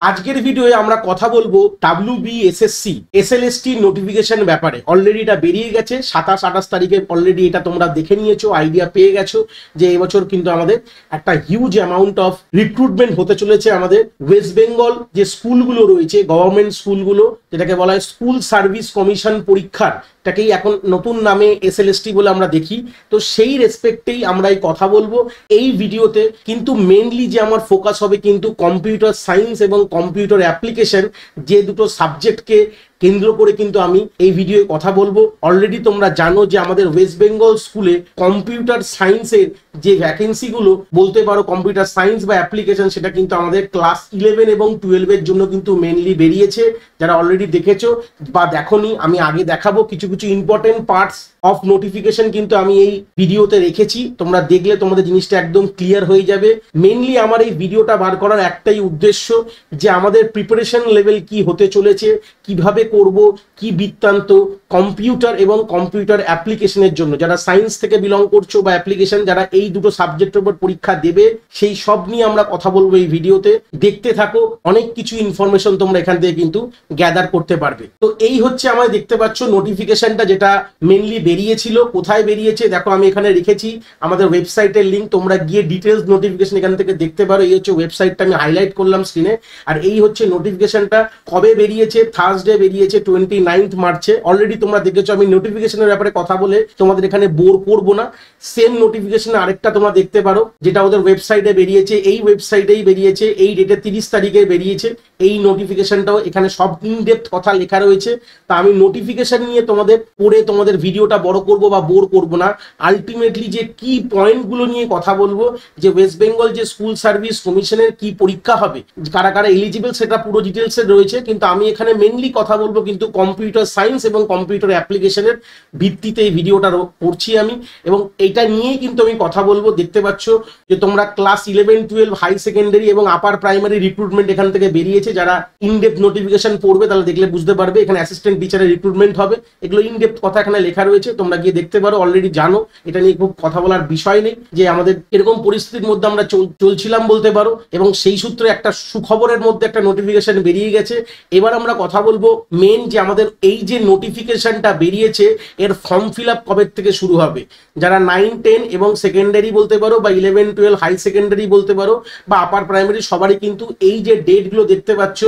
আজকের ভিডিওয়ে আমরা কথা বলবো WBSSC SLST নোটিফিকেশন ব্যাপারে। অলরেডি এটা বেরিয়ে গেছে 27-28 তারিখে, অলরেডি এটা তোমরা দেখে নিয়েছো, আইডিয়া পেয়ে গেছো যে এবছর কিন্তু আমাদের একটা হিউজ অ্যামাউন্ট অফ রিক্রুটমেন্ট হতে চলেছে। আমাদের ওয়েস্ট বেঙ্গল যে স্কুলগুলো রয়েছে, গভর্নমেন্ট স্কুলগুলো, যেটাকে বলা হয় স্কুল সার্ভিস কমিশন পরীক্ষার, এটাকেই এখন নতুন নামে SLST বলে আমরা দেখি। তো সেই রেসপেক্টেই আমরা এই কথা বলবো এই ভিডিওতে। কিন্তু মেনলি যে আমার ফোকাস হবে কিন্তু কম্পিউটার সায়েন্স এবং কম্পিউটার অ্যাপ্লিকেশন, যে দুটো সাবজেক্টকে কেন্দ্র করে কিন্তু আমি এই ভিডিওয়ে কথা বলবো। অলরেডি তোমরা জানো যে আমাদের ওয়েস্ট বেঙ্গল স্কুলে কম্পিউটার সায়েন্সের যে ভ্যাকেন্সিগুলো বলতে পারো, কম্পিউটার সায়েন্স বা অ্যাপ্লিকেশন, সেটা কিন্তু আমাদের ক্লাস 11 এবং 12-এর জন্য কিন্তু মেনলি বেরিয়েছে। যারা অলরেডি দেখেছো বা দেখোনি, আমি আগে দেখাবো কিছু কিছু ইম্পর্টেন্ট পার্টস অফ নোটিফিকেশন কিন্তু আমি এই ভিডিওতে রেখেছি। তোমরা দেখলে তোমাদের জিনিসটা একদম ক্লিয়ার হয়ে যাবে। মেনলি আমার এই ভিডিওটা বার করার একটাই উদ্দেশ্য যে আমাদের প্রিপারেশন লেভেল কি হতে চলেছে, কিভাবে করব, কি বৃত্তান্ত কম্পিউটার এবং কম্পিউটার অ্যাপ্লিকেশনের জন্য। যারা সায়েন্স থেকে বিলং করছো বা অ্যাপ্লিকেশন, যারা এই দুটো সাবজেক্টের উপর পরীক্ষা দেবে, সেই সব নিয়ে আমরা কথা বলবো এই ভিডিওতে। দেখতে থাকো, অনেক কিছু ইনফরমেশন তোমরা এখান থেকে কিন্তু গ্যাদার করতে পারবে। তো এই হচ্ছে আমাদের দেখতে পাচ্ছ নোটিফিকেশনটা, যেটা মেনলি বেরিয়েছিল। কোথায় বেরিয়েছে দেখো, আমি এখানে রেখেছি আমাদের ওয়েবসাইটের লিঙ্ক, তোমরা গিয়ে ডিটেলস নোটিফিকেশন এখান থেকে দেখতে পারো। এই হচ্ছে ওয়েবসাইটটা, আমি হাইলাইট করলাম স্ক্রিনে। আর এই হচ্ছে নোটিফিকেশনটা কবে বেরিয়েছে, থার্সডে বেরিয়েছে 29 মার্চে। অলরেডি তোমরা দেখেছো। আমি নোটিফিকেশনের ব্যাপারে কথা বলে তোমাদের এখানে বোর করবো না। সেম নোটিফিকেশন আরেকটা তোমরা দেখতে পারো, যেটা ওদের ওয়েবসাইটে বেরিয়েছে। এই ওয়েবসাইটেই বেরিয়েছে, এই ডেটে 30 তারিখে বেরিয়েছে এই নোটিফিকেশনটাও। এখানে সব ইনডেপথ কথা লেখা রয়েছে। তা আমি নোটিফিকেশন নিয়ে তোমাদের পড়ে তোমাদের ভিডিওটা বড় করব বা বোর করব না। আলটিমেটলি যে কি পয়েন্টগুলো নিয়ে কথা বলবো, যে ওয়েস্ট বেঙ্গল যে স্কুল সার্ভিস কমিশনের কি পরীক্ষা হবে, কারা কারা এলিজিবল, সেটা পুরো ডিটেলসে রয়েছে। কিন্তু আমি এখানে মেনলি কথা বলবো কিন্তু কম্পিউটার সায়েন্স এবং কম্পিউটার অ্যাপ্লিকেশনের ভিত্তিতে এই ভিডিওটা করছি আমি, এবং এইটা নিয়েই কিন্তু আমি কথা বলবো। দেখতে পাচ্ছ যে তোমরা ক্লাস 11-12 হাই সেকেন্ডারি এবং আপার প্রাইমারি রিক্রুটমেন্ট এখান থেকে বেরিয়েছে। যারা ইনডেপথ নোটিফিকেশন পড়বে তাহলে দেখলে বুঝতে পারবে। এখানে অ্যাসিস্ট্যান্ট টিচারের রিক্রুটমেন্ট হবে, এগুলো ইনডেপথ কথা এখানে লেখা রয়েছে, তোমরা গিয়ে দেখতে পারো। অলরেডি জানো, এটা নিয়ে খুব কথা বলার বিষয় নেই যে আমাদের এরকম পরিস্থিতির মধ্যে আমরা চলছিলাম বলতে পারো, এবং সেই সূত্রে একটা সুখবরের মধ্যে একটা নোটিফিকেশন বেরিয়ে গেছে। এবার আমরা কথা বলবো মেন যে আমাদের এই যে নোটিফিকেশনটা বেরিয়েছে, এর ফর্ম ফিল আপ কবে থেকে শুরু হবে। যারা 9-10 এবং সেকেন্ডারি বলতে পারো, বা 11-12 হাই সেকেন্ডারি বলতে পারো, বা আপার প্রাইমারি, সবারই কিন্তু এই যে ডেটগুলো দেখতে পাচ্ছ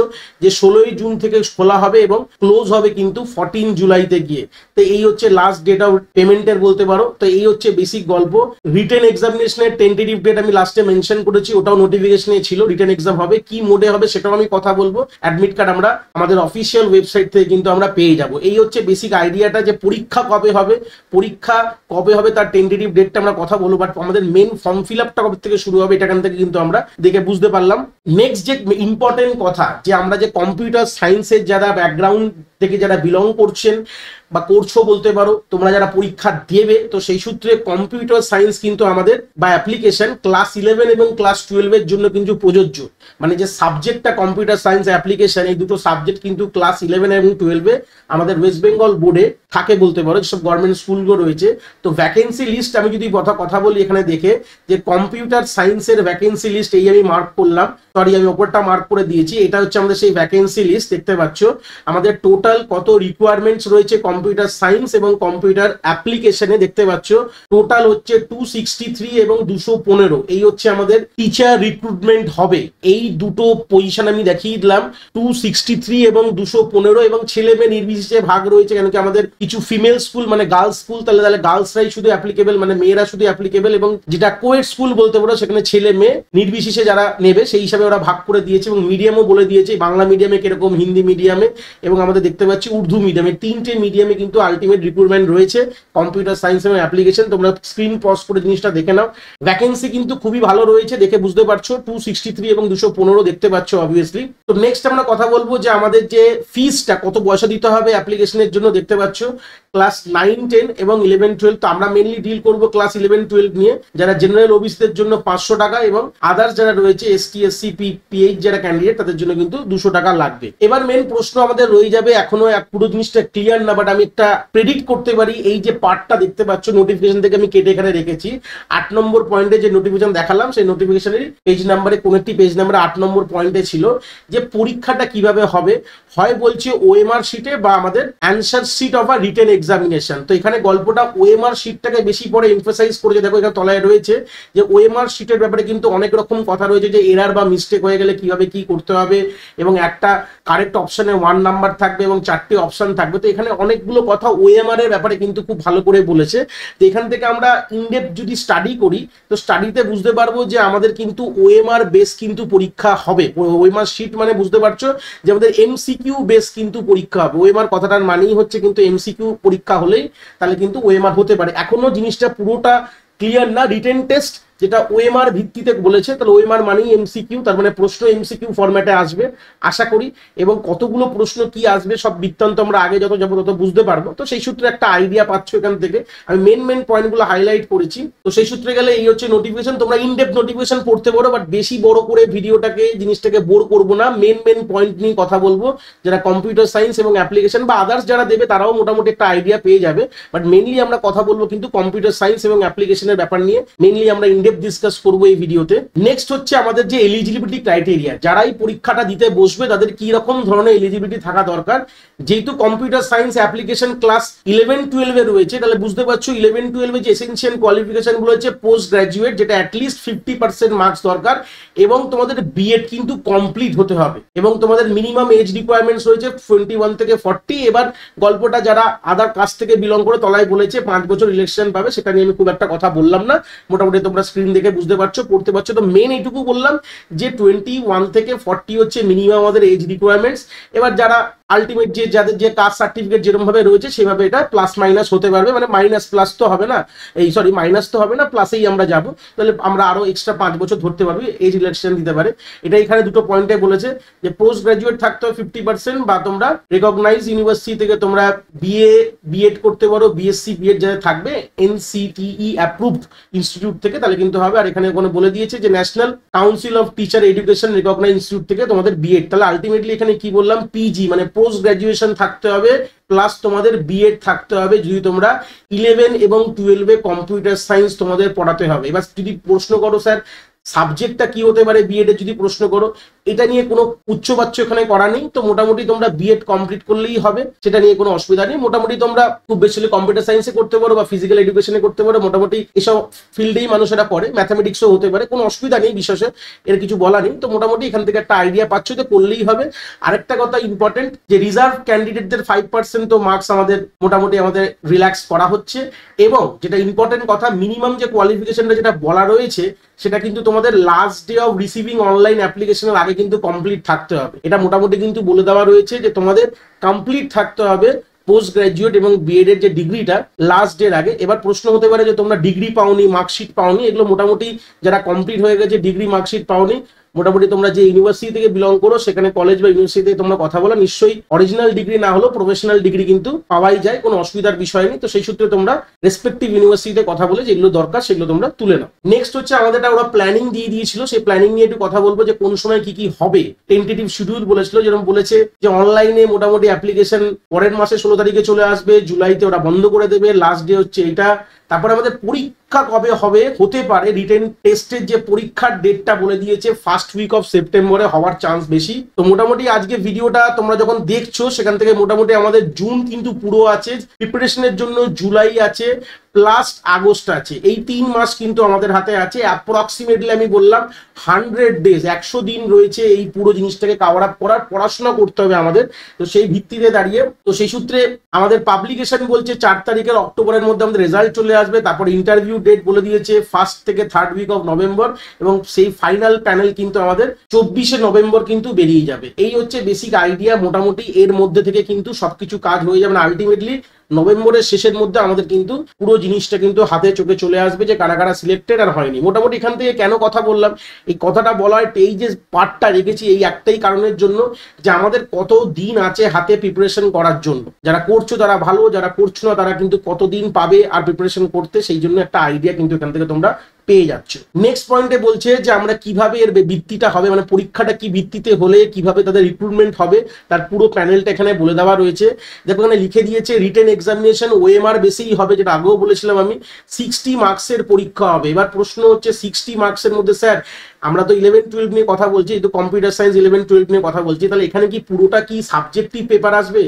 যে 16 জুন থেকে খোলা হবে এবং ক্লোজ হবে কিন্তু 14 জুলাইতে গিয়ে। তো এই হচ্ছে লাস্ট ডেট অফ পেমেন্টের বলতে পারো। তো এই হচ্ছে বেসিক গল্প। রিটেন এক্সামিনেশনের টেন্টেটিভ ডেট আমি লাস্টে মেনশন করেছি, ওটাও নোটিফিকেশনে ছিল। রিটেন এক্সাম হবে, কি মোডে হবে সেটাও আমি কথা বলবো। অ্যাডমিট কার্ড আমরা আমাদের অফিসিয়াল ওয়েবসাইট থেকে কিন্তু আমরা পেয়ে যাব। এই হচ্ছে বেসিক আইডিয়াটা, যে পরীক্ষা কবে হবে, তার টেন্টেটিভ ডেটটা আমরা কথা বলবো। বাট আমাদের মেন ফর্ম ফিল আপটা কবে থেকে শুরু হবে, এটা এখান থেকে কিন্তু আমরা দেখে বুঝতে পারলাম। নেক্সট যে ইম্পর্টেন্ট কথা, যে আমরা যে কম্পিউটার সায়েন্সের যারা ব্যাকগ্রাউন্ড থেকে যারা বিলং করছেন বা করছো বলতে পারো, তোমরা যারা পরীক্ষা দেবে, তো সেই সূত্রে কম্পিউটার সায়েন্স কিন্তু আমাদের বা অ্যাপ্লিকেশন ক্লাস 11 এবং ক্লাস 12-এর জন্য কিন্তু প্রযোজ্য। মানে যে সাবজেক্টটা কম্পিউটার সায়েন্স অ্যাপ্লিকেশন, এই দুটো সাবজেক্ট কিন্তু ক্লাস 11 এবং 12-এ আমাদের ওয়েস্ট বেঙ্গল বোর্ডে থাকে বলতে পারো, যেসব গভর্নমেন্ট স্কুলগুলো রয়েছে। তো ভ্যাকেন্সি লিস্ট আমি যদি কথা বলি এখানে দেখে, যে কম্পিউটার সায়েন্সের ভ্যাকেন্সি লিস্ট, এই আমি মার্ক করলাম, সরি আমি ওপরটা মার্ক করে দিয়েছি। এটা হচ্ছে আমাদের সেই ভ্যাকেন্সি লিস্ট। দেখতে পাচ্ছ আমাদের টোটাল কত রিকোয়ারমেন্টস রয়েছে কম্পিউটার সায়েন্স এবং কম্পিউটার অ্যাপ্লিকেশনে। দেখতে পাচ্ছ টোটাল হচ্ছে 263 এবং 215। এই হচ্ছে আমাদের টিচার রিক্রুটমেন্ট হবে। এই দুটো পজিশন আমি দেখিয়ে দিলাম, 263 এবং 215, এবং ছেলে মেয়ে নির্বিশেষে ভাগ রয়েছে। কেন কি আমাদের কিছু ফিমেল স্কুল মানে গার্লস স্কুল, তাহলে গার্লসরাই শুধু অ্যাপ্লিকেবল, মানে মেয়েরা শুধু অ্যাপ্লিকেবল, এবং যেটা কোয়েড স্কুল বলতে পারো সেখানে ছেলে মেয়ে নির্বিশেষে যারা নেবে সেই হিসাবে ওরা ভাগ করে দিয়েছে। এবং মিডিয়ামও বলে দিয়েছে, বাংলা মিডিয়ামে কিরকম, হিন্দি মিডিয়ামে, এবং আমাদের দেখতে পাচ্ছি উর্দু মিডিয়ামে। 3টে মিডিয়ামে কিন্তু আলটিমেট রিক্রুটমেন্ট রয়েছে কম্পিউটার সায়েন্স এবং অ্যাপ্লিকেশন। তোমরা স্ক্রিন পজ করে জিনিসটা দেখে নাও। ভ্যাকেন্সি কিন্তু খুবই ভালো রয়েছে, দেখে বুঝতে পারছো। 263 এবং 215 দেখতে পাচ্ছ অবভিয়াসলি। তো নেক্সট আমরা কথা বলবো যে আমাদের যে ফিসটা কত পয়সা দিতে হবে অ্যাপ্লিকেশনের জন্য। দেখতে পাচ্ছ ক্লাস 9-10 এবং 11-12। তো আমরা মেনলি ডিল করবো ক্লাস 11-12 নিয়ে। যারা জেনারেল ওবিসিদের জন্য 500 টাকা, এবং আদার্স যারা রয়েছে ST SC PH যারা ক্যান্ডিডেট, তাদের জন্য কিন্তু 200 টাকা লাগবে। এবার মেন প্রশ্ন আমাদের রয়ে যাবে, এখনো পুরো জিনিসটা ক্লিয়ার না, বাট আমি একটা প্রেডিক্ট করতে পারি। এই যে পার্টটা দেখতে পাচ্ছ নোটিফিকেশন থেকে আমি কেটে এখানে রেখেছি, 8 নম্বর পয়েন্টে যে নোটিফিকেশন দেখালাম সেই নোটিফিকেশনের পেজ নাম্বারে কোন একটি পেজ নাম্বারে 8 নম্বর পয়েন্টে ছিল যে পরীক্ষাটা কিভাবে হবে, হয় বলছে ওএমআর শিটে বা আমাদের answer sheet of a written examination. তো এখানে গল্পটা ওএমআর শিটটাকে বেশি পরে এমফাসাইজ করেছে। দেখো এখানে তলায় রয়েছে যে ওএমআর শিটের ব্যাপারে কিন্তু অনেক রকম কথা রয়েছে, যে এরার বা মিস্টেক হয়ে গেলে কিভাবে কি করতে হবে, এবং একটা কারেক্ট অপশনে 1 নাম্বার থাকবে এবং 4টে অপশন থাকবে। তো এখানে অনেকগুলো কথা ওএমআর এর ব্যাপারে কিন্তু খুব ভালো করে বলেছে। তো এখান থেকে আমরা ইনডেপথ যদি স্টাডি করি তো স্টাডিতে বুঝতে পারবো যে আমাদের কিন্তু ওএমআর বেস কিন্তু পরীক্ষা হবে। ওএমআর শিট মানে বুঝতে পারছো যে আমাদের এমসিকিউ বেস কিন্তু পরীক্ষা হবে। ওএমআর কথাটার মানেই হচ্ছে কিন্তু এমসিকিউ পরীক্ষা হলেই তাহলে কিন্তু ওএমআর হতে পারে। এখনো জিনিসটা পুরোটা ক্লিয়ার না। রিটেন টেস্ট যেটা ওএমআর ভিত্তিতে বলেছে, তাহলে ওএমআর মানেই এমসিকিউ, তার মানে প্রশ্ন এমসিকিউ ফরম্যাটে আসবে আশা করি, এবং কতগুলো প্রশ্ন কি আসবে সব বৃত্তান্ত আমরা আগে যত যাবো তত বুঝতে পারবো। তো সেই সূত্রে একটা আইডিয়া পাচ্ছ এখান থেকে। আমি মেন পয়েন্টগুলো হাইলাইট করেছি। তো সেই সূত্রে গেলে এই হচ্ছে নোটিফিকেশন। তোমরা ইনডেপথ নোটিফিকেশন পড়তে পারো, বাট বেশি বড় করে ভিডিওটাকে জিনিসটাকে বোর করবো না। মেন পয়েন্ট নিয়ে কথা বলবো, যারা কম্পিউটার সায়েন্স এবং অ্যাপ্লিকেশন বা আদার্স যারা দেবে তারাও মোটামুটি একটা আইডিয়া পেয়ে যাবে। বাট মেনলি আমরা কথা বলবো কিন্তু কম্পিউটার সায়েন্স এবং অ্যাপ্লিকেশনের ব্যাপার নিয়ে মেনলি আমরা ইনডেপথ ডিসকাস করবো এই ভিডিওতে। নেক্সট হচ্ছে আমাদের যে এলিজিবিলিটি ক্রাইটেরিয়া, যারা এই পরীক্ষাটা দিতে বসবে তাদের কি রকম ধরনের এলিজিবিলিটি থাকা দরকার। যেহেতু কম্পিউটার সায়েন্স অ্যাপ্লিকেশন ক্লাস 11-12 এ রয়েছে, তাহলে বুঝতে পারছো 11-12 এ যে এসেনশিয়াল কোয়ালিফিকেশন গুলো হচ্ছে পোস্ট গ্রাজুয়েট, যেটা অ্যাটলিস্ট 50% মার্কস দরকার, এবং তোমাদের বিএড কিন্তু কমপ্লিট হতে হবে, এবং তোমাদের মিনিমাম এজ রিকোয়ারমেন্টস রয়েছে 21 থেকে 40। এবার গল্পটা যারা আদার কাস্ট থেকে বিলং করে তলায় বলেছে 5 বছর ইলেকশন পাবে, সেটা নিয়ে আমি খুব একটা কথা বললাম না। মোটামুটি তোমরা স্ক্রিন দেখে বুঝতে পারছো, পড়তে পারছো। তো মেন এইটুকু বললাম যে 21 থেকে 40 হচ্ছে মিনিমাম আমাদের এজ রিকোয়ারমেন্টস। এবার যারা আলটিমেট যে যাদের যে কাস্ট সার্টিফিকেট যেরকম ভাবে রয়েছে সেভাবে এটা প্লাস মাইনাস হতে পারবে, মানে মাইনাস প্লাস তো হবে না, এই সরি মাইনাস তো হবে না, প্লাসেই আমরা যাব। তাহলে আমরা আরো এক্সট্রা 5 বছর ধরতে পারবি, এজ রিলেকশন দিতে পারে। এটা এখানে দুটো পয়েন্টে বলেছে যে পোস্ট গ্রাজুয়েট থাকতে হবে 50%, বা তোমরা রেকগনাইজ ইউনিভার্সিটি থেকে তোমরা বিএড করতে পারো, বিএসসি বিএড যাদের থাকবে এনসিটিই অ্যাপ্রুভড ইনস্টিটিউট থেকে, তাহলে কিন্তু হবে। আর এখানে কোনো বলে দিয়েছে যে national council of teacher education recognise institute থেকে তোমাদের বিএড। তাহলে আলটিমেটলি এখানে কি বললাম, পিজি মানে পোস্ট গ্রাজুয়েশন থাকতে হবে, প্লাস তোমাদের বিএড থাকতে হবে যদি তোমরা 11 এবং 12 কম্পিউটার সায়েন্স তোমাদের পড়াতে হবে। এবার যদি প্রশ্ন করো স্যার সাবজেক্টটা কি হতে পারে বিএড এর, যদি প্রশ্ন করো এটা নিয়ে কোনো উচ্চবাচ্য এখানে করা নেই। তো মোটামুটি তোমরা বিএড কমপ্লিট করলেই হবে, সেটা নিয়ে কোনো অসুবিধা নেই। মোটামুটি তোমরা খুব বেশি হলে কম্পিউটার সায়েন্সে করতে পারো বা ফিজিক্যাল এডুকেশনে করতে পারো, মোটামুটি এসব ফিল্ডেই মানুষেরা পড়ে, ম্যাথামেটিক্সও হতে পারে, কোনো অসুবিধা নেই, বিশেষে এর কিছু বলা নেই। তো মোটামুটি এখান থেকে একটা আইডিয়া পাচ্ছ যে করলেই হবে। আরেকটা কথা ইম্পর্টেন্ট, যে রিজার্ভ ক্যান্ডিডেটদের 5% তো মার্কস আমাদের মোটামুটি আমাদের রিল্যাক্স করা হচ্ছে, এবং যেটা ইম্পর্টেন্ট কথা মিনিমাম যে কোয়ালিফিকেশনটা যেটা বলা রয়েছে সেটা কিন্তু তোমাদের last day of receiving online অ্যাপ্লিকেশনের আগে কিন্তু কমপ্লিট থাকতে হবে। এটা মোটামুটি কিন্তু বলে দেওয়া রয়েছে যে তোমাদের কমপ্লিট থাকতে হবে পোস্ট গ্রাজুয়েট এবং বিএড এর যে ডিগ্রিটা লাস্ট ডের আগে। এবার প্রশ্ন হতে পারে যে তোমরা ডিগ্রি পাওনি, মার্কশিট পাওনি, এগুলো মোটামুটি যারা কমপ্লিট হয়ে গেছে ডিগ্রি মার্কশিট পাওনি, মোটামুটি তোমরা যে ইউনিভার্সিটি থেকে বিলং করো সেখানে কলেজ বা ইউনিভার্সিটি থেকে তোমরা কথা বলো, নিশ্চয়ই অরিজিনাল ডিগ্রি না হলেও প্রফেশনাল ডিগ্রি কিন্তু পাওয়াই যায়, কোনো অসুবিধার বিষয় নেই। তো সেই সূত্রে তোমরা রেসপেক্টিভ ইউনিভার্সিটিতে কথা বলে যেগুলো দরকার সেগুলো তোমরা তুলে নাও। নেক্সট হচ্ছে আমাদের ওরা প্ল্যানিং দিয়ে দিয়েছিল, সেই প্ল্যানিং নিয়ে একটু কথা বলবো যে কোন সময় কি কি হবে। টেন্টেটিভ শিডিউল বলেছিল, যেরকম বলেছে যে অনলাইনে মোটামুটি অ্যাপ্লিকেশন পরের মাসে 16 তারিখে চলে আসবে, জুলাইতে ওরা বন্ধ করে দেবে, লাস্ট ডে হচ্ছে এটা। তারপরে আমাদের পরীক্ষা কবে হবে, হতে পারে রিটেন টেস্টের যে পরীক্ষার ডেটটা বলে দিয়েছে ফার্স্ট উইক অফ সেপ্টেম্বরে হওয়ার চান্স বেশি। তো মোটামুটি আজকে ভিডিওটা তোমরা যখন দেখছো সেখান থেকে মোটামুটি আমাদের জুন কিন্তু পুরো আছে, প্রিপারেশনের জন্য জুলাই আছে, প্লাস আগস্ট আছে, এই 3 মাস কিন্তু আমাদের হাতে আছে। অ্যাপ্রক্সিমেটলি আমি বললাম 100 ডেজ, 100 দিন রয়েছে এই পুরো জিনিসটাকে কভার আপ করার, পড়াশোনা করতে হবে আমাদের। তো সেই ভিত্তিতে দাঁড়িয়ে তো সেই সূত্রে আমাদের পাবলিকেশন বলছে 4 তারিখের অক্টোবরের মধ্যে আমাদের রেজাল্ট চলে আসবে। তারপর ইন্টারভিউ ডেট বলে দিয়েছে 1st থেকে 3rd উইক অফ নভেম্বর, এবং সেই ফাইনাল প্যানেল কিন্তু আমাদের 24শে নভেম্বর কিন্তু বেরিয়ে যাবে। এই হচ্ছে বেসিক আইডিয়া। মোটামুটি এর মধ্যে থেকে কিন্তু সবকিছু কাজ হয়ে যাবে না, আলটিমেটলি নভেম্বরের শেষের মধ্যে আমাদের কিন্তু পুরো জিনিসটা কিন্তু হাতে চোখে চলে আসবে যে কারা কারা সিলেক্টেড আর হয়নি। মোটামুটি এখান থেকে কেন কথা বললাম, এই কথাটা বলার এই যে পার্টটা রেখেছি এই একটাই কারণের জন্য যে আমাদের কত দিন আছে হাতে প্রিপারেশন করার জন্য। যারা করছো তারা ভালো, যারা করছো না তারা কিন্তু কতদিন পাবে আর প্রিপারেশন করতে, সেই জন্য একটা আইডিয়া কিন্তু এখান থেকে তোমরা পেয়ে যাচ্ছ। নেক্সট পয়েন্টে বলছে যে আমরা কিভাবে এর ভিত্তিটা হবে, মানে পরীক্ষাটা কি ভিত্তিতে হলে কিভাবে তাদের রিক্রুটমেন্ট হবে তার পুরো প্যানেলটা এখানে বলে দেওয়া রয়েছে। দেখো এখানে লিখে দিয়েছে রিটেন এক্সামিনেশন ওএমআর বেসেই হবে, যেটা আগেও বলেছিলাম আমি। 60 মার্কসের পরীক্ষা হবে। এবার প্রশ্ন হচ্ছে 60 মার্কসের মধ্যে স্যার আমরা তো 11-12 নিয়ে কথা বলছি, তো কম্পিউটার সায়েন্স 11-12 নিয়ে কথা বলছি, তাহলে এখানে কি পুরোটা কি সাবজেক্টিভ পেপার আসবে?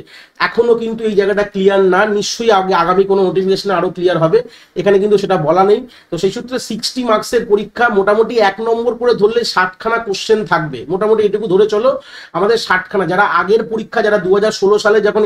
এখনো কিন্তু এই জায়গাটা ক্লিয়ার না, নিশ্চয়ই আগামী কোনো নোটিফিকেশনে আরো ক্লিয়ার হবে, এখানে কিন্তু সেটা বলা নেই। তো সেই সূত্রে 60 মার্কসের পরীক্ষা, মোটামুটি 1 নম্বর করে ধরলে 60খানা কোশ্চেন থাকবে, মোটামুটি এটুকু ধরে চলো আমাদের 60খানা। যারা আগের পরীক্ষা, যারা 2016 সালে যখন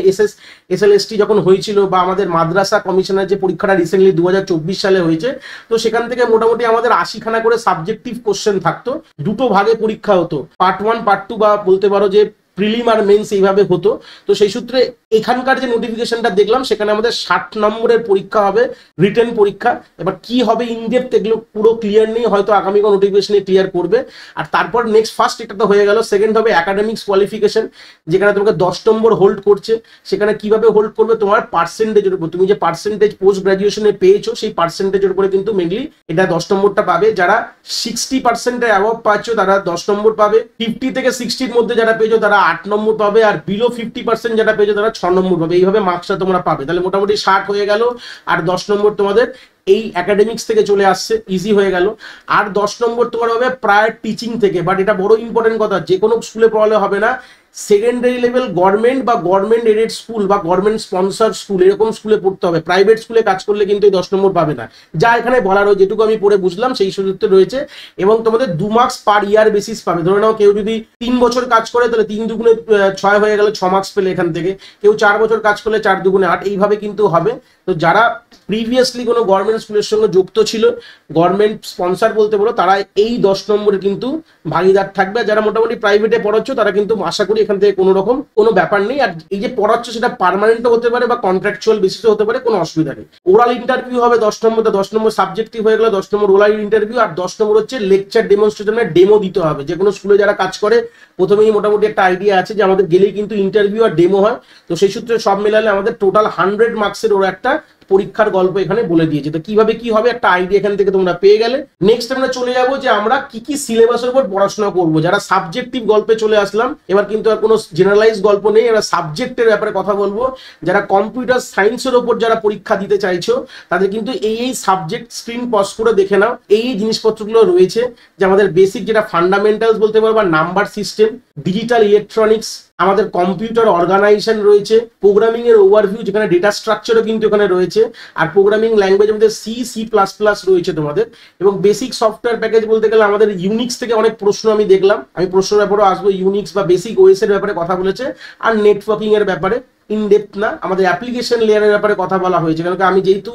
এসএলএসটি যখন হয়েছিল, বা আমাদের মাদ্রাসা কমিশনের যে পরীক্ষাটা রিসেন্টলি 2024 সালে হয়েছে, তো সেখান থেকে মোটামুটি আমাদের 80খানা করে সাবজেক্টিভ কোশ্চেন থাকতো। দুটো ভাগে পরীক্ষা হতো, পার্ট 1 পার্ট 2, বা বলতে পারো যে প্রিলিম আর মেন্স এইভাবে হতো। তো সেই সূত্রে এখানকার যে নোটিফিকেশনটা দেখলাম সেখানে আমাদের 60 নম্বরের পরীক্ষা হবে, রিটেন পরীক্ষা। এবার কি হবে ইনডেপথ এগুলো পুরো ক্লিয়ার নেই, হয়তো আগামী কোনো নোটিফিকেশনে ক্লিয়ার করবে। আর তারপর নেক্সট ফার্স্ট এটা তো হয়ে গেল, সেকেন্ড হবে একাডেমিক্স কোয়ালিফিকেশন, যেখানে তোমাকে 10 নম্বর হোল্ড করছে। সেখানে কিভাবে হোল্ড করবে, তোমার পার্সেন্টেজের উপর, তুমি যে পার্সেন্টেজ পোস্ট গ্রাজুয়েশনে পেয়েছো সেই পার্সেন্টেজের উপরে কিন্তু মেনলি এটা 10 নম্বরটা পাবে। যারা 60% অ্যাবভ পাচ্ছ তারা 10 নম্বর পাবে, 50 থেকে 60-র মধ্যে যারা পেয়েছো তারা 8 নম্বর পাবে, আর বিলো 50% যারা পেয়েছো তারা 6 নম্বর পাবে। এইভাবে মার্কসটা তোমরা পাবে। তাহলে মোটামুটি 60 হয়ে গেল, আর 10 নম্বর তোমাদের এই একাডেমিক্স থেকে চলে আসছে, ইজি হয়ে গেল। আর 10 নম্বর তোমার হবে প্রায়র টিচিং থেকে। বাট এটা বড় ইম্পর্টেন্ট কথা, যে কোনো স্কুলে পড়ালে হবে না, সেকেন্ডারি লেভেল গভর্নমেন্ট বা গভর্নমেন্ট এডেড স্কুল বা গভর্নমেন্ট স্পন্সর স্কুল এরকম স্কুলে পড়তে হবে। প্রাইভেট স্কুলে কাজ করলে কিন্তু এই 10 নম্বর পাবে না, যা এখানে বলা রয়েছে, যেটুকু আমি পড়ে বুঝলাম সেই সুযোগটা রয়েছে। এবং তোমাদের 2 মার্কস পার ইয়ার বেসিস পাবে। ধরে নাও কেউ যদি 3 বছর কাজ করে তাহলে 3 দুগুণে 6 হয়ে গেল, 6 মার্কস পেলে এখান থেকে। কেউ 4 বছর কাজ করলে 4 দুগুণে 8, এইভাবে কিন্তু হবে। তো যারা প্রিভিয়াসলি কোনো গভর্নমেন্ট স্কুলের সঙ্গে যুক্ত ছিল, গভর্নমেন্ট স্পন্সর বলতে পারো, তারা এই 10 নম্বরে কিন্তু ভাগিদার থাকবে। যারা মোটামুটি প্রাইভেটে পড়াচ্ছ তারা কিন্তু আশা করি এখান থেকে কোনো রকম কোনো ব্যাপার নেই। আর এই যে পড়াচ্ছ সেটা পার্মানেন্টও হতে পারে বা কন্ট্রাকচুয়াল বেসিসও হতে পারে, কোনো অসুবিধা নেই। ওরাল ইন্টারভিউ হবে 10 নম্বর, 10 নম্বর সাবজেক্টিভ হয়ে গেল, 10 নম্বর ওরাল ইন্টারভিউ। আর 10 নম্বর হচ্ছে লেকচার ডেমনস্ট্রেশনের ডেমো দিতে হবে। যে কোনো স্কুলে যারা কাজ করে প্রথমেই মোটামুটি একটা আইডিয়া আছে যে আমাদের গেলেই কিন্তু ইন্টারভিউ আর ডেমো হয়। তো সেই সূত্রে সব মেলালে আমাদের টোটাল 100 মার্কসের ওরা একটা পরীক্ষার গল্প এখানে বলে দিয়েছে। তো কিভাবে কি হবে একটা আইডিয়া এখান থেকে তোমরা পেয়ে গেলে। নেক্সট আমরা চলে যাবো যে আমরা কি কি সিলেবাসের উপর পড়াশোনা করব। যারা সাবজেক্টিভ গল্পে চলে আসলাম, এবার কিন্তু আর কোনো জেনারেলাইজ গল্প নেই, এবার সাবজেক্টের ব্যাপারে কথা বলবো। যারা কম্পিউটার সায়েন্সের ওপর যারা পরীক্ষা দিতে চাইছো তাদের কিন্তু এই সাবজেক্ট স্ক্রিন পজ করে দেখে নাও। এই জিনিসপত্রগুলো রয়েছে, যে আমাদের বেসিক যেটা ফান্ডামেন্টালস বলতে পারবো, নাম্বার সিস্টেম, ডিজিটাল ইলেকট্রনিক্স, আমাদের কম্পিউটার অর্গানাইজেশন রয়েছে, প্রোগ্রামিং এর ওভারভিউ, যেখানে ডেটা স্ট্রাকচারও কিন্তু এখানে রয়েছে, আর প্রোগ্রামিং ল্যাঙ্গুয়েজ আমাদের C++ রয়েছে তোমাদের। এবং বেসিক সফটওয়্যার প্যাকেজ বলতে গেলে আমাদের ইউনিক্স থেকে অনেক প্রশ্ন আমি দেখলাম, আমি প্রশ্নের ব্যাপারেও আসবো। ইউনিক্স বা বেসিক ওএস এর ব্যাপারে কথা বলেছে, আর নেটওয়ার্কিং এর ব্যাপারে ইনডেপথ না, আমাদের অ্যাপ্লিকেশন লেয়ারের ব্যাপারে কথা বলা হয়েছে। কারণ আমি যেহেতু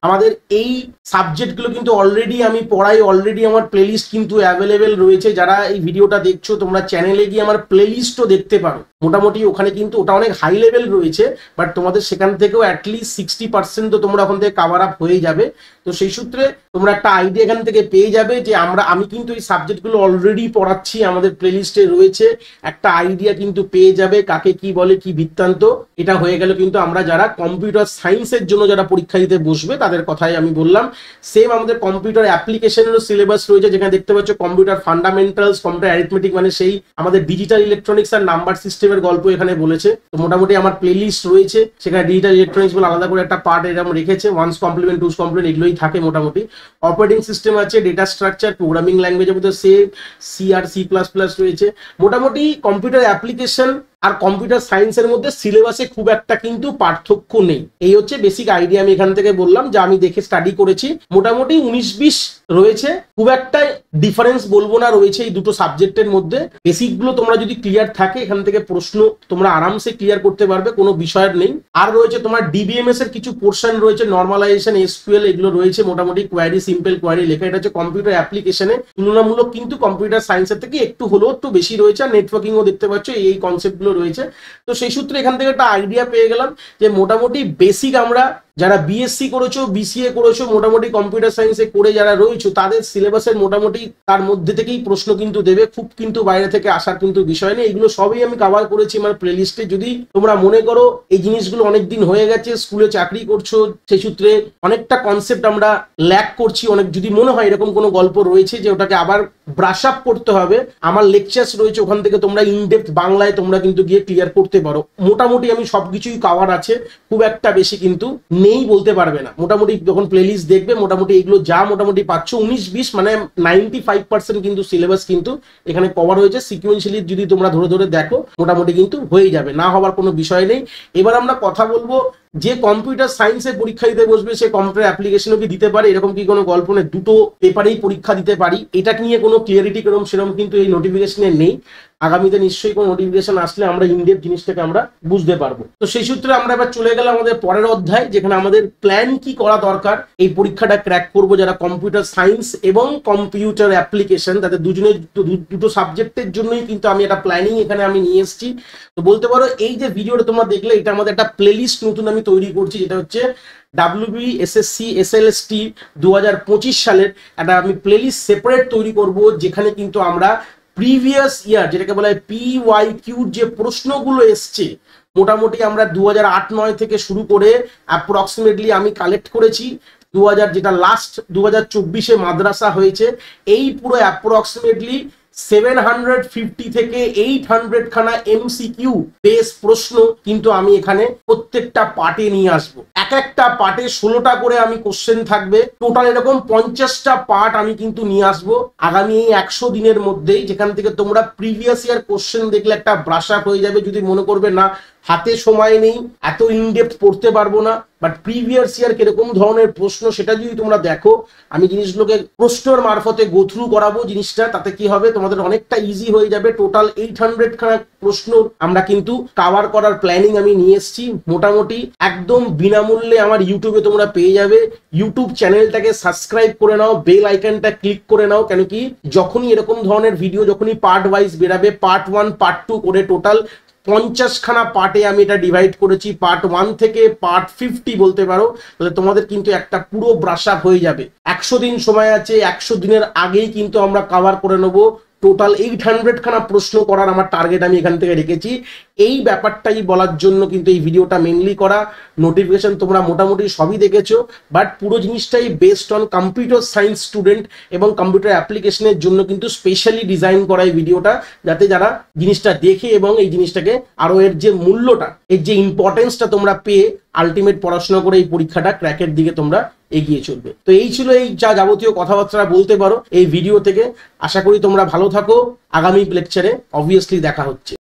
আমাদের এই সাবজেক্টগুলো কিন্তু অলরেডি আমি পড়াই, অলরেডি আমার প্লেলিস্ট কিন্তু অ্যাভেলেবেল রয়েছে। যারা এই ভিডিওটা দেখছো তোমরা চ্যানেলে গিয়ে আমার প্লেলিস্টও দেখতে পারো। মোটামুটি ওখানে কিন্তু ওটা অনেক হাই লেভেল রয়েছে, বাট তোমাদের সেখান থেকেও অ্যাটলিস্ট 60% তো তোমরা ওখান থেকে কাভার আপ হয়ে যাবে। তো সেই সূত্রে তোমরা একটা আইডিয়া এখান থেকে পেয়ে যাবে যে আমি কিন্তু এই সাবজেক্টগুলো অলরেডি পড়াচ্ছি, আমাদের প্লেলিস্টে রয়েছে। একটা আইডিয়া কিন্তু পেয়ে যাবে কাকে কি বলে, কি বৃত্তান্ত। এটা হয়ে গেল কিন্তু আমরা যারা কম্পিউটার সায়েন্সের জন্য যারা পরীক্ষা দিতে বসবে তাদের কথাই আমি বললাম। সেম আমাদের কম্পিউটার অ্যাপ্লিকেশনেরও সিলেবাস রয়েছে, যেখানে দেখতে পাচ্ছ কম্পিউটার ফান্ডামেন্টালস, কম্পিউটার অ্যারিথমেটিক, মানে সেই আমাদের ডিজিটাল ইলেকট্রনিক্স আর নাম্বার সিস্টেমের গল্প এখানে বলেছে। তো মোটামুটি আমার প্লেলিস্ট রয়েছে, সেখানে ডিজিটাল ইলেকট্রনিক্স বলে আলাদা করে একটা পার্ট এরকম রেখেছে, 1's কমপ্লিমেন্ট 2's কমপ্লিমেন্ট এগুলোই থাকে মোটামুটি। অপারেটিং সিস্টেম আছে, ডেটা স্ট্রাকচার, প্রোগ্রামিং ল্যাঙ্গুয়েজের মধ্যে সি আর C++ রয়েছে। মোটামুটি কম্পিউটার অ্যাপ্লিকেশন আর কম্পিউটার সায়েন্সের মধ্যে সিলেবাসে খুব একটা কিন্তু পার্থক্য নেই। এই হচ্ছে বেসিক আইডিয়া আমি এখান থেকে বললাম, যা আমি দেখে স্টাডি করেছি। মোটামুটি 19-20 রয়েছে, খুব একটা ডিফারেন্স বলবো না রয়েছে এই দুটো সাবজেক্টের মধ্যে। বেসিকগুলো তোমরা যদি ক্লিয়ার থাকে এখান থেকে প্রশ্ন তোমরা আরামসে ক্লিয়ার করতে পারবে, কোনো বিষয়ের নেই। আর রয়েছে তোমার ডিবিএমএস এর কিছু পোর্শন রয়েছে, নর্মালাইজেশন, SQL এগুলো রয়েছে। মোটামুটি কোয়ারি, সিম্পল কোয়ারি লেখা। এটা হচ্ছে কম্পিউটার অ্যাপ্লিকেশনে তুলনামূলক কিন্তু কম্পিউটার সায়েন্সের থেকে একটু হলেও একটু বেশি রয়েছে। আর নেটওয়ার্কিংও দেখতে পাচ্ছ এই কনসেপ্টগুলো রয়েছে। তো সেই সূত্রে এখান থেকে একটা আইডিয়া পেয়ে গেলাম যে মোটামুটি বেসিক আমরা যারা বিএসসি করেছো, বিসিএ করেছো, মোটামুটি কম্পিউটার সায়েন্সে করে যারা রয়েছো, তাদের সিলেবাসের মোটামুটি তার মধ্যে থেকেই প্রশ্ন কিন্তু দেবে, খুব কিন্তু বাইরে থেকে আসার কিন্তু বিষয় নেই। এগুলো সবই আমি কভার করেছি আমার প্লেলিস্টে। যদি তোমরা মনে করো এই জিনিসগুলো অনেকদিন হয়ে গেছে, স্কুলে চাকরি করছো, সেই সূত্রে অনেকটা কনসেপ্ট আমরা ল্যাক করছি, অনেক যদি মনে হয় এরকম কোনো গল্প রয়েছে যে ওটাকে আবার ব্রাশ আপ করতে হবে, আমার লেকচার্স রয়েছে, ওখান থেকে তোমরা ইনডেপথ বাংলায় তোমরা কিন্তু গিয়ে ক্লিয়ার করতে পারো। মোটামুটি আমি সবকিছুই কভার আছে, খুব একটা বেশি কিন্তু নেই বলতে পারবে না। মোটামুটি যখন প্লেলিস্ট দেখবে মোটামুটি এগুলো যা মোটামুটি পাচ্ছ 19-20 মানে 95% কিন্তু সিলেবাস কিন্তু এখানে কভার হয়েছে। সিকুয়েন্সিয়ালি যদি তোমরা ধরে ধরে দেখো মোটামুটি কিন্তু হয়ে যাবে, না হওয়ার কোনো বিষয় নেই। এবার আমরা কথা বলবো যে কম্পিউটার সায়েন্সে পরীক্ষা দিতে বসবে সে কম্পিউটার অ্যাপ্লিকেশনও কি দিতে পারে, এরকম কি কোনো গল্প নেই? দুটো পেপারেই পরীক্ষা দিতে পারি, এটা নিয়ে কোনো ক্লিয়ারিটি সেরকম কিন্তু এই নোটিফিকেশনে নেই। আগামীতে নিশ্চয়ই কোনো নোটিফিকেশন আসলে আমরা ইনডেপথ জিনিসটাকে আমরা বুঝতে পারবো। তো সেই সূত্রে আমরা এবার চলে গেলাম আমাদের পরের অধ্যায়, যেখানে আমাদের প্ল্যান কি করা দরকার এই পরীক্ষাটা ক্র্যাক করবো যারা কম্পিউটার সায়েন্স এবং কম্পিউটার অ্যাপ্লিকেশন, তাদের দুজনের দুটো সাবজেক্টের জন্যই কিন্তু আমি একটা প্ল্যানিং এখানে আমি নিয়ে এসেছি। তো বলতে পারো এই যে ভিডিওটা তোমরা দেখলে, এটা আমাদের একটা প্লেলিস্ট নতুন আমি তৈরি করছি, যেটা হচ্ছে ডাব্লিউবি এসএসসি এসএলএসটি 2025 সালের একটা আমি প্লেলিস্ট সেপারেট তৈরি করব, যেখানে কিন্তু আমরা প্রিভিয়াস ইয়ার যেটাকে বলা হয় PYQ যে প্রশ্নগুলো এসছে মোটামুটি আমরা 2008-9 থেকে শুরু করে অ্যাপ্রক্সিমেটলি আমি কালেক্ট করেছি 2000 যেটা লাস্ট 2024-এ মাদ্রাসা হয়েছে, এই পুরো অ্যাপ্রক্সিমেটলি 750 থেকে 800 খানা MCQ বেস প্রশ্ন কিন্তু আমি এখানে প্রত্যেকটা পার্টে নিয়ে আসবো। এক একটা পার্টে 16টা করে আমি কোশ্চেন থাকবে, টোটাল এরকম 50টা পার্ট আমি কিন্তু নিয়ে আসবো আগামী এই 100 দিনের মধ্যেই, যেখান থেকে তোমরা প্রিভিয়াস ইয়ার কোশ্চেন দেখলে একটা ব্রাশ আপ হয়ে যাবে। যদি মনে করবে না হাতে সময় নেই, এত ইনডেপথ পড়তে পারবো না, বাট প্রিভিয়াস ইয়ার কিরকম ধরনের প্রশ্ন সেটা যদি তোমরা দেখো, আমি জিনিসগুলোকে প্রশ্নের মারফতে গো থ্রু করাবো জিনিসটা, তাতে কি হবে তোমাদের অনেকটা ইজি হয়ে যাবে। টোটাল 800 খানা প্রশ্ন আমরা কিন্তু কভার করার প্ল্যানিং আমি নিয়ে এসেছি। মোটামুটি একদম বিনামূল্যে আমার ইউটিউবে তোমরা পেয়ে যাবে। ইউটিউব চ্যানেলটাকে সাবস্ক্রাইব করে নাও, বেল আইকনটা ক্লিক করে নাও, কেন কি যখনই এরকম ধরনের ভিডিও যখনই পার্ট ওয়াইজ বেরাবে, পার্ট 1 পার্ট 2 করে টোটাল 50 খানা পার্টে আমি এটা ডিভাইড করেছি, পার্ট 1 থেকে পার্ট 50 বলতে পারো। তাহলে তোমাদের কিন্তু একটা পুরো ব্রাশ আপ হয়ে যাবে। 100 দিন সময় আছে, 100 দিনের আগেই কিন্তু আমরা কভার করে নেবো। টোটাল 800 খানা প্রশ্ন করার আমার টার্গেট আমি এখান থেকে রেখেছি। এই ব্যাপারটাই বলার জন্য কিন্তু এই ভিডিওটা মেনলি করা। নোটিফিকেশন তোমরা মোটামুটি সবই দেখেছো, বাট পুরো জিনিসটাই based on computer science student এবং কম্পিউটার অ্যাপ্লিকেশনের জন্য কিন্তু স্পেশালি ডিজাইন করা এই ভিডিওটা, যাতে যারা জিনিসটা দেখে এবং এই জিনিসটাকে আরো এর যে মূল্যটা, এর যে ইম্পর্টেন্সটা তোমরা পেয়ে আলটিমেট পড়াশোনা করে এই পরীক্ষাটা ক্র্যাকের দিকে তোমরা এগিয়ে চলবে। তো এই ছিল এই যা যাবতীয় কথাবার্তা বলতে পারো এই ভিডিও থেকে। আশা করি তোমরা ভালো থাকো। আগামী লেকচারে অবভিয়াসলি দেখা হচ্ছে।